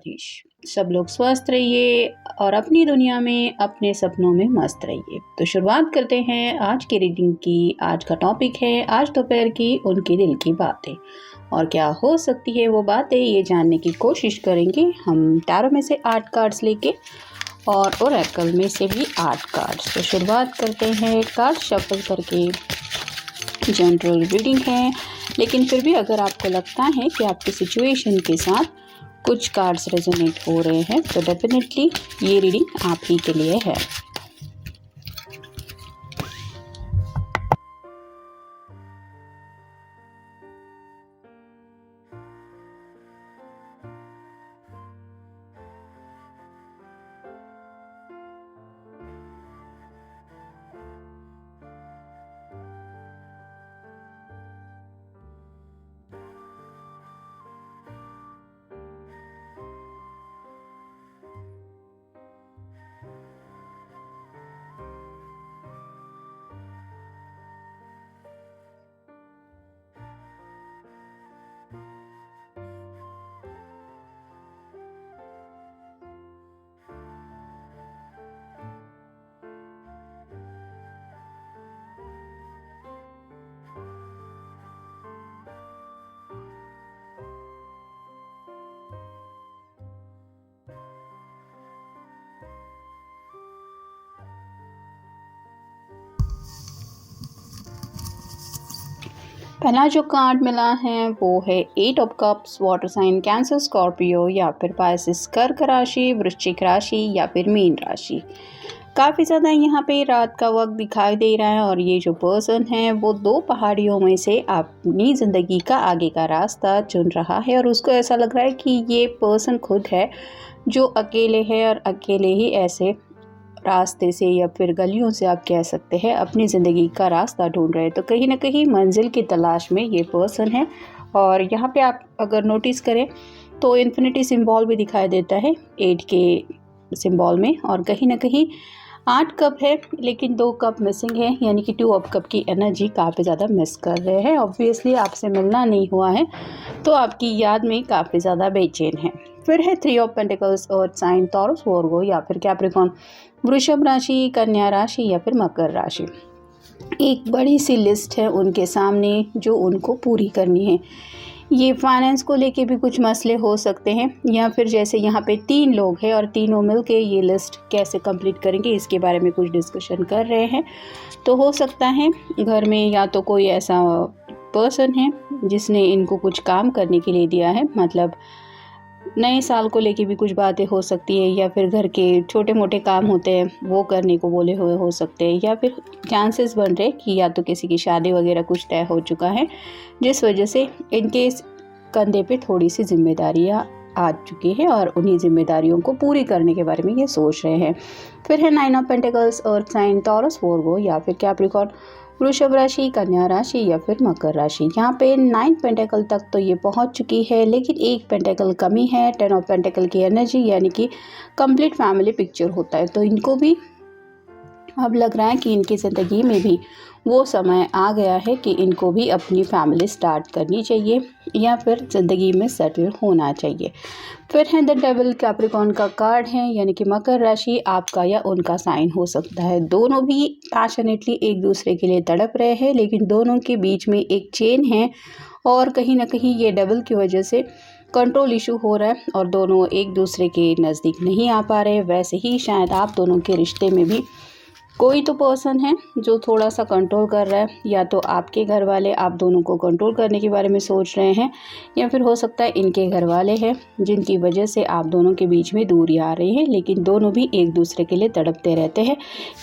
द्वारकाधीश। सब लोग स्वस्थ रहिए और अपनी दुनिया में अपने सपनों में मस्त रहिए। तो शुरुआत करते हैं आज की रीडिंग की। आज का टॉपिक है आज दोपहर की उनके दिल की बातें, और क्या हो सकती है वो बातें, ये जानने की कोशिश करेंगे हम टैरो में से 8 कार्ड्स लेके और ओरेकल में से भी 8 कार्ड्स। तो शुरुआत करते हैं कार्ड शफल करके। जनरल रीडिंग है, लेकिन फिर भी अगर आपको लगता है कि आपकी सिचुएशन के साथ कुछ कार्ड्स रेजोनेट हो रहे हैं तो डेफिनेटली ये रीडिंग आप ही के लिए है। पहला जो कार्ड मिला है वो है 8 of cups, water sign Cancer, Scorpio या फिर पाइसिस, कर्क राशि, वृश्चिक राशि या फिर मीन राशि। काफ़ी ज़्यादा यहाँ पे रात का वक्त दिखाई दे रहा है और ये जो पर्सन है वो 2 पहाड़ियों में से अपनी ज़िंदगी का आगे का रास्ता चुन रहा है और उसको ऐसा लग रहा है कि ये पर्सन खुद है जो अकेले है और अकेले ही ऐसे रास्ते से या फिर गलियों से आप कह सकते हैं अपनी ज़िंदगी का रास्ता ढूंढ रहे हैं। तो कहीं ना कहीं मंजिल की तलाश में ये पर्सन है। और यहाँ पे आप अगर नोटिस करें तो इन्फिनिटी सिंबल भी दिखाई देता है 8 के सिंबल में, और कहीं ना कहीं 8 कप है लेकिन 2 कप मिसिंग है, यानी कि 2 ऑफ कप की एनर्जी काफ़ी ज़्यादा मिस कर रहे हैं। ऑब्वियसली आपसे मिलना नहीं हुआ है तो आपकी याद में काफ़ी ज़्यादा बेचैन है। फिर है 3 of pentacles, earth sign, Taurus, Virgo या फिर कैप्रिकॉर्न, वृषभ राशि, कन्या राशि या फिर मकर राशि। एक बड़ी सी लिस्ट है उनके सामने जो उनको पूरी करनी है। ये फाइनेंस को लेके भी कुछ मसले हो सकते हैं, या फिर जैसे यहाँ पे 3 लोग हैं और तीनों मिलके ये लिस्ट कैसे कंप्लीट करेंगे इसके बारे में कुछ डिस्कशन कर रहे हैं। तो हो सकता है घर में या तो कोई ऐसा पर्सन है जिसने इनको कुछ काम करने के लिए दिया है, मतलब नए साल को लेके भी कुछ बातें हो सकती है, या फिर घर के छोटे मोटे काम होते हैं वो करने को बोले हुए हो सकते हैं, या फिर चांसेस बन रहे कि या तो किसी की शादी वगैरह कुछ तय हो चुका है जिस वजह से इनके कंधे पे थोड़ी सी जिम्मेदारियाँ आ चुकी है और उन्हीं जिम्मेदारियों को पूरी करने के बारे में ये सोच रहे हैं। फिर है 9 of pentacles, earth sign, Taurus, Virgo या फिर कैप्रिकॉर्न, वृषभ राशि, कन्या राशि या फिर मकर राशि। यहाँ पे 9 पेंटेकल तक तो ये पहुँच चुकी है लेकिन 1 पेंटेकल कमी है। 10 ऑफ पेंटेकल की एनर्जी यानी कि कंप्लीट फैमिली पिक्चर होता है, तो इनको भी अब लग रहा है कि इनकी ज़िंदगी में भी वो समय आ गया है कि इनको भी अपनी फैमिली स्टार्ट करनी चाहिए या फिर ज़िंदगी में सेटल होना चाहिए। फिर है द डेविल, कैप्रिकॉर्न का कार्ड है, यानी कि मकर राशि आपका या उनका साइन हो सकता है। दोनों भी पैशनेटली एक दूसरे के लिए तड़प रहे हैं लेकिन दोनों के बीच में एक चेन है और कहीं ना कहीं ये डेविल की वजह से कंट्रोल इशू हो रहा है और दोनों एक दूसरे के नज़दीक नहीं आ पा रहे। वैसे ही शायद आप दोनों के रिश्ते में भी कोई तो पर्सन है जो थोड़ा सा कंट्रोल कर रहा है, या तो आपके घर वाले आप दोनों को कंट्रोल करने के बारे में सोच रहे हैं, या फिर हो सकता है इनके घर वाले हैं जिनकी वजह से आप दोनों के बीच में दूरी आ रही है, लेकिन दोनों भी एक दूसरे के लिए तड़पते रहते हैं।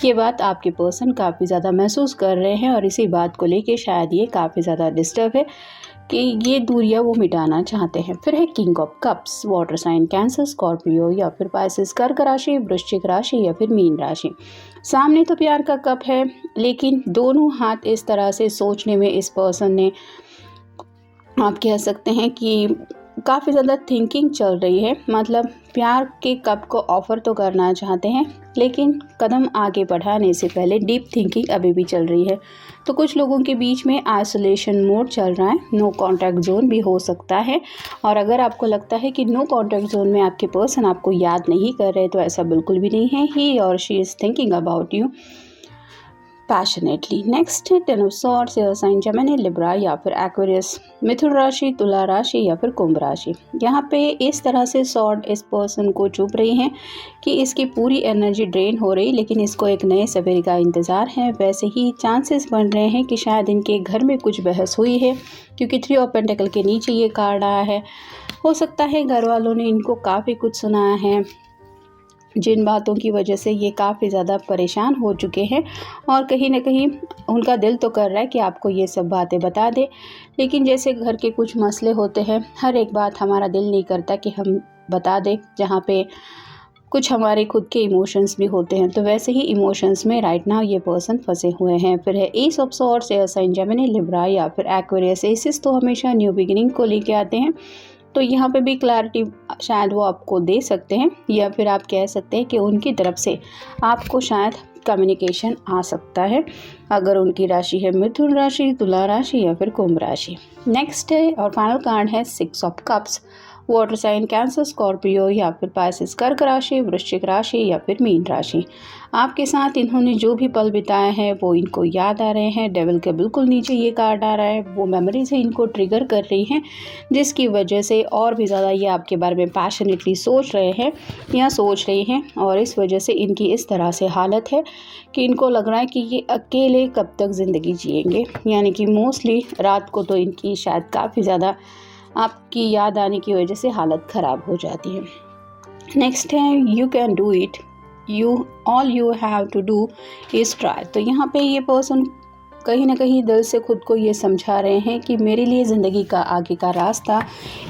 ये बात आपके पर्सन काफ़ी ज़्यादा महसूस कर रहे हैं और इसी बात को लेके शायद ये काफ़ी ज़्यादा डिस्टर्ब है कि ये दूरियां वो मिटाना चाहते हैं। फिर है king of cups, water sign, Cancer, Scorpio या फिर पाइसिस, कर्क राशि, वृश्चिक राशि या फिर मीन राशि। सामने तो प्यार का कप है लेकिन दोनों हाथ इस तरह से सोचने में इस पर्सन ने, आप कह सकते हैं कि काफ़ी ज़्यादा थिंकिंग चल रही है, मतलब प्यार के कप को ऑफ़र तो करना चाहते हैं लेकिन कदम आगे बढ़ाने से पहले डीप थिंकिंग अभी भी चल रही है। तो कुछ लोगों के बीच में आइसोलेशन मोड चल रहा है, नो कॉन्टैक्ट जोन भी हो सकता है। और अगर आपको लगता है कि नो कॉन्टैक्ट जोन में आपके पर्सन आपको याद नहीं कर रहे, तो ऐसा बिल्कुल भी नहीं है। ही और she is thinking about you passionately. Next है ten of swords, air sign Gemini, Libra या फिर एक्वेरियस, मिथुन राशि, तुला राशि या फिर कुंभ राशि। यहाँ पे इस तरह से सॉर्ड इस पर्सन को चुभ रही हैं कि इसकी पूरी एनर्जी ड्रेन हो रही, लेकिन इसको एक नए सवेरे का इंतज़ार है। वैसे ही चांसेस बन रहे हैं कि शायद इनके घर में कुछ बहस हुई है, क्योंकि 3 ऑफ पेंटिकल के नीचे ये कार्ड आया है। हो सकता है घर वालों ने इनको काफ़ी कुछ सुनाया है, जिन बातों की वजह से ये काफ़ी ज़्यादा परेशान हो चुके हैं, और कहीं ना कहीं उनका दिल तो कर रहा है कि आपको ये सब बातें बता दे, लेकिन जैसे घर के कुछ मसले होते हैं, हर एक बात हमारा दिल नहीं करता कि हम बता दें, जहाँ पे कुछ हमारे खुद के इमोशंस भी होते हैं। तो वैसे ही इमोशंस में राइट नाउ ये पर्सन फंसे हुए हैं। फिर है ace of swords, air sign Gemini, Libra या फिर एक्वेरियस। एसिस तो हमेशा न्यू बिगिनिंग को लेके आते हैं, तो यहाँ पे भी क्लैरिटी शायद वो आपको दे सकते हैं, या फिर आप कह सकते हैं कि उनकी तरफ से आपको शायद कम्युनिकेशन आ सकता है, अगर उनकी राशि है मिथुन राशि, तुला राशि या फिर कुंभ राशि। नेक्स्ट है और फाइनल कार्ड है 6 of cups, water sign Cancer, Scorpio या फिर पाइसेस, कर्क राशि, वृश्चिक राशि या फिर मीन राशि। आपके साथ इन्होंने जो भी पल बिताए हैं वो इनको याद आ रहे हैं। डेविल के बिल्कुल नीचे ये कार्ड आ रहा है, वो मेमोरीज है इनको ट्रिगर कर रही हैं, जिसकी वजह से और भी ज़्यादा ये आपके बारे में पैशनेटली सोच रहे हैं या सोच रही हैं, और इस वजह से इनकी इस तरह से हालत है कि इनको लग रहा है कि ये अकेले कब तक ज़िंदगी जिएंगे। यानी कि मोस्टली रात को तो इनकी शायद काफ़ी ज़्यादा आपकी याद आने की वजह से हालत ख़राब हो जाती है। नेक्स्ट है you can do it, all you have to do is try. तो यहाँ पे ये पर्सन कहीं ना कहीं दिल से खुद को ये समझा रहे हैं कि मेरे लिए ज़िंदगी का आगे का रास्ता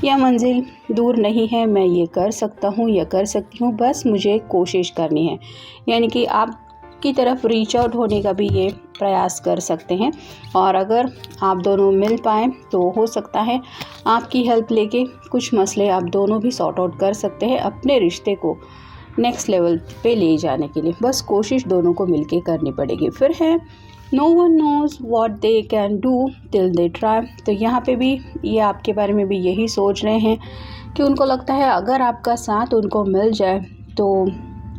या मंजिल दूर नहीं है, मैं ये कर सकता हूँ या कर सकती हूँ, बस मुझे कोशिश करनी है। यानी कि आप की तरफ रीच आउट होने का भी ये प्रयास कर सकते हैं, और अगर आप दोनों मिल पाएँ तो हो सकता है आपकी हेल्प लेके कुछ मसले आप दोनों भी सॉर्ट आउट कर सकते हैं अपने रिश्ते को नेक्स्ट लेवल पे ले जाने के लिए। बस कोशिश दोनों को मिलके करनी पड़ेगी। फिर है no one knows what they can do till they try. तो यहाँ पे भी ये आपके बारे में भी यही सोच रहे हैं कि उनको लगता है अगर आपका साथ उनको मिल जाए तो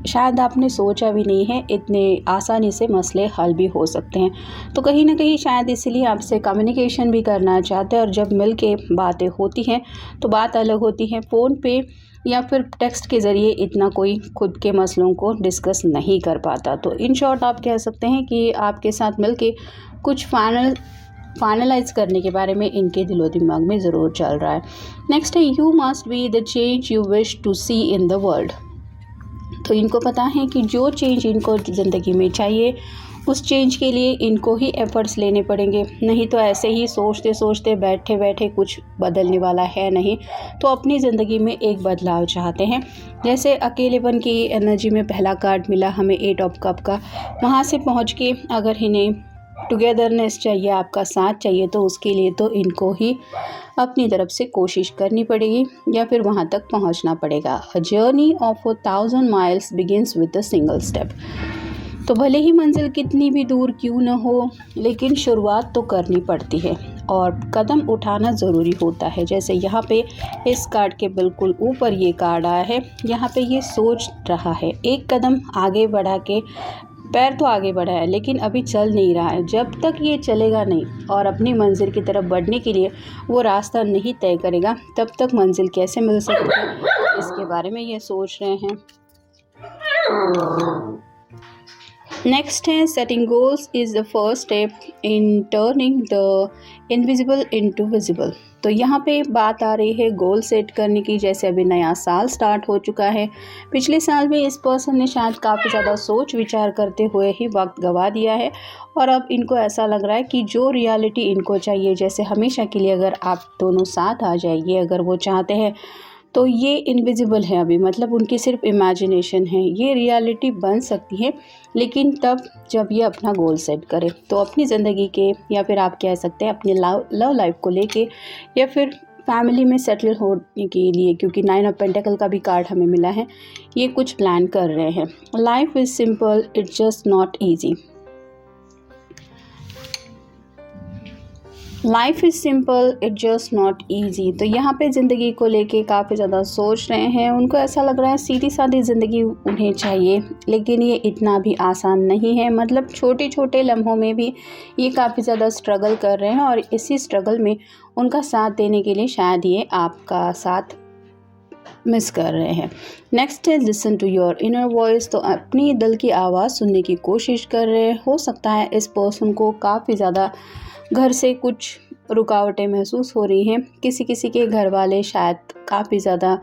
शायद आपने सोचा भी नहीं है इतने आसानी से मसले हल भी हो सकते हैं। तो कहीं ना कहीं शायद इसलिए आपसे कम्युनिकेशन भी करना चाहते हैं, और जब मिल के बातें होती हैं तो बात अलग होती है। फ़ोन पे या फिर टेक्स्ट के ज़रिए इतना कोई खुद के मसलों को डिस्कस नहीं कर पाता। तो इन शॉर्ट आप कह सकते हैं कि आपके साथ मिल के कुछ फाइनलाइज करने के बारे में इनके दिलो दिमाग में ज़रूर चल रहा है। नेक्स्ट है you must be the change you wish to see in the world. तो इनको पता है कि जो चेंज इनको ज़िंदगी में चाहिए उस चेंज के लिए इनको ही एफ़र्ट्स लेने पड़ेंगे, नहीं तो ऐसे ही सोचते सोचते बैठे बैठे कुछ बदलने वाला है नहीं। तो अपनी ज़िंदगी में एक बदलाव चाहते हैं। जैसे अकेलेपन की एनर्जी में पहला कार्ड मिला हमें 8 ऑफ कप का, वहाँ से पहुँच के अगर इन्हें टुगेदरनेस चाहिए, आपका साथ चाहिए, तो उसके लिए तो इनको ही अपनी तरफ से कोशिश करनी पड़ेगी या फिर वहाँ तक पहुँचना पड़ेगा। A journey of 1000 miles begins with a single step. तो भले ही मंजिल कितनी भी दूर क्यों न हो, लेकिन शुरुआत तो करनी पड़ती है और कदम उठाना ज़रूरी होता है। जैसे यहाँ पे इस कार्ड के बिल्कुल ऊपर ये कार्ड आया है, यहाँ पे ये सोच रहा है, एक कदम आगे बढ़ा के पैर तो आगे बढ़ा है लेकिन अभी चल नहीं रहा है। जब तक ये चलेगा नहीं और अपनी मंजिल की तरफ बढ़ने के लिए वो रास्ता नहीं तय करेगा, तब तक मंजिल कैसे मिल सकती है, इसके बारे में ये सोच रहे हैं। नेक्स्ट है setting goals is the first step in turning the invisible into visible. तो यहाँ पे बात आ रही है गोल सेट करने की। जैसे अभी नया साल स्टार्ट हो चुका है, पिछले साल में इस पर्सन ने शायद काफ़ी ज़्यादा सोच विचार करते हुए ही वक्त गवा दिया है और अब इनको ऐसा लग रहा है कि जो रियलिटी इनको चाहिए, जैसे हमेशा के लिए अगर आप दोनों साथ आ जाइए, अगर वो चाहते हैं, तो ये इनविजिबल है अभी, मतलब उनकी सिर्फ इमेजिनेशन है। ये रियलिटी बन सकती है लेकिन तब जब ये अपना गोल सेट करे। तो अपनी ज़िंदगी के या फिर आप कह सकते हैं अपने लव लाइफ को लेके या फिर फैमिली में सेटल होने के लिए, क्योंकि 9 ऑफ पेंटिकल का भी कार्ड हमें मिला है, ये कुछ प्लान कर रहे हैं। Life is simple, it's just not easy. Life is simple, it's just not easy. तो यहाँ पे ज़िंदगी को लेके काफ़ी ज़्यादा सोच रहे हैं। उनको ऐसा लग रहा है सीधी सादी ज़िंदगी उन्हें चाहिए, लेकिन ये इतना भी आसान नहीं है। मतलब छोटे छोटे लम्हों में भी ये काफ़ी ज़्यादा स्ट्रगल कर रहे हैं, और इसी स्ट्रगल में उनका साथ देने के लिए शायद ये आपका साथ मिस कर रहे हैं। नेक्स्ट है listen to your inner voice. तो अपनी दिल की आवाज़ सुनने की कोशिश कर रहे हैं। हो सकता है इस पर्सन को काफ़ी ज़्यादा घर से कुछ रुकावटें महसूस हो रही हैं। किसी किसी के घर वाले शायद काफ़ी ज़्यादा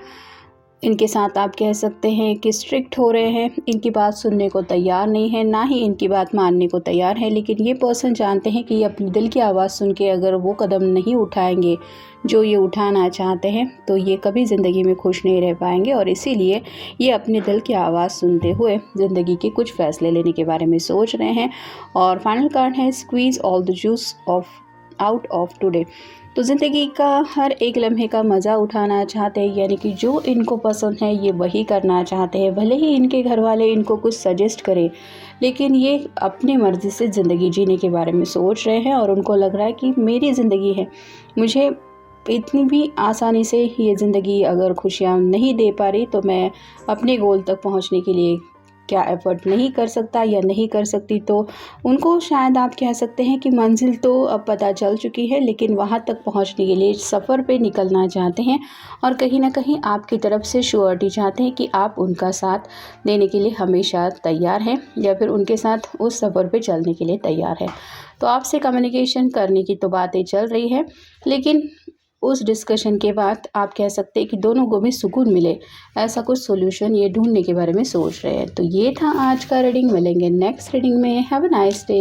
इनके साथ आप कह सकते हैं कि स्ट्रिक्ट हो रहे हैं, इनकी बात सुनने को तैयार नहीं है, ना ही इनकी बात मानने को तैयार है। लेकिन ये पर्सन जानते हैं कि ये अपनी दिल की आवाज़ सुन के अगर वो कदम नहीं उठाएंगे जो ये उठाना चाहते हैं, तो ये कभी ज़िंदगी में खुश नहीं रह पाएंगे। और इसीलिए ये अपने दिल की आवाज़ सुनते हुए ज़िंदगी के कुछ फ़ैसले लेने के बारे में सोच रहे हैं। और फाइनल कार्ड है squeeze all the juice out of today. तो ज़िंदगी का हर एक लम्हे का मज़ा उठाना चाहते हैं, यानी कि जो इनको पसंद है ये वही करना चाहते हैं। भले ही इनके घर वाले इनको कुछ सजेस्ट करें, लेकिन ये अपनी मर्ज़ी से ज़िंदगी जीने के बारे में सोच रहे हैं। और उनको लग रहा है कि मेरी ज़िंदगी है, मुझे इतनी भी आसानी से ये ज़िंदगी अगर खुशियाँ नहीं दे पा रही, तो मैं अपने गोल तक पहुँचने के लिए क्या एफ़र्ट नहीं कर सकता या नहीं कर सकती। तो उनको शायद आप कह सकते हैं कि मंजिल तो अब पता चल चुकी है, लेकिन वहाँ तक पहुँचने के लिए सफ़र पे निकलना चाहते हैं। और कहीं ना कहीं आपकी तरफ से श्योरिटी चाहते हैं कि आप उनका साथ देने के लिए हमेशा तैयार हैं, या फिर उनके साथ उस सफ़र पे चलने के लिए तैयार है। तो आपसे कम्युनिकेशन करने की तो बातें चल रही है, लेकिन उस डिस्कशन के बाद आप कह सकते हैं कि दोनों को भी सुकून मिले, ऐसा कुछ सॉल्यूशन ये ढूंढने के बारे में सोच रहे हैं। तो ये था आज का रीडिंग। मिलेंगे नेक्स्ट रीडिंग में। Have a nice day.